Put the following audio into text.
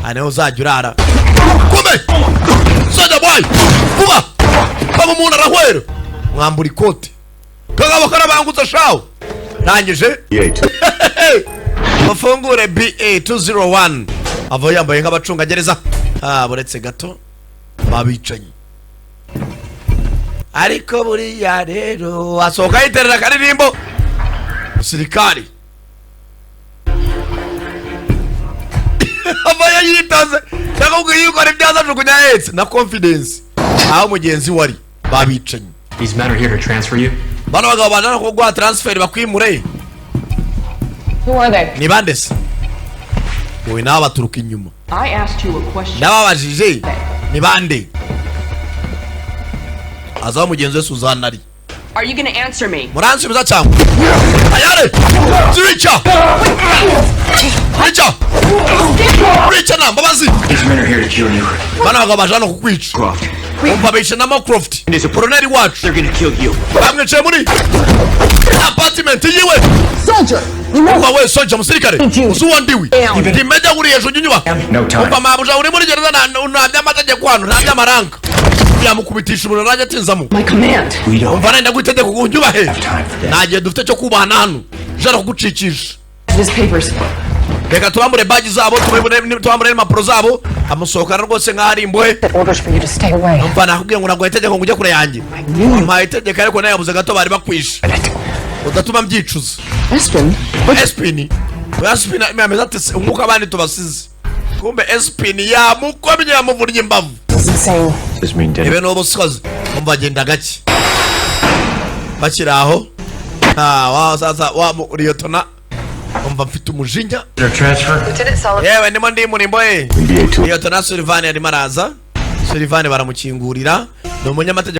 ane uzajya urara kume soja boy kuba kama umuntu arahwera mwambura ikote kagabo karabangutse shawo rangije mafungure BA201 avo yambaye nk'abacunga gereza buretse gato babicanye ariko buriya rero asohoka yiterera karirimbo sirikari abaya yitaze nakubwo yikora ibyaza jugunya hetse na confidence aho mugenzi wari babicanye. These men are here to transfer you. Bano bagabo bana ko gwa transfer bakwimure. Who are they? Ni bande se? Wowe naba turuka inyuma. I asked you a question. Nababajije ni bande? Azaho mugenzi we Suzanne ari. Are you going to answer me? Muransubiza cyangwa? Ayare! Ziricha! Richa! Richa na mbabazi! These men are here to kill you. Bana bagabo bajana kukwica. Croft. Umvabisha na Croft. Colonel wacu. They're gonna kill you. Bamwicaye muri apartment yiwe. Soldier! Umva we soldier musirikare. Usuwandiwe. Ndimeja uri hejuru nyunywa. No time. Umva mabuja uri muri gereza na byamategeko hano nta byamaranga. Yamukubitisha umuntu rajya atinzamo. My command. Umva nenda gutegeka kunyuba he. Nagiye dufite cyo kubana hano. Jara kugucikisha. These papers. Reka tubambure badge zabo tubambure impapuro zabo amusohokana rwose nk'ahari imbohe. Orders for you to stay away. Umva nakubwiye ngo naguhe itegeko ngo ujye kure yanjye. Mpa itegeko ariko nawe yabuze gato bari bakwisha. Udatuma mbyicuza. Espini. Espini ameza ati umwuka abandi tubasize. Kumbe Espini yamukomye yamuvunye imbavu. This mean dead. Ibe no busozi. Umva agenda gake. Bakiraho. Wa sasa wa Liyetona. Umva mfite umujinya. Transfer. Lieutenant Sullivan. Yewe ndimo ndi murimbo Liyetona Sullivan ari maraza. Sullivan baramukingurira. No munyamategeko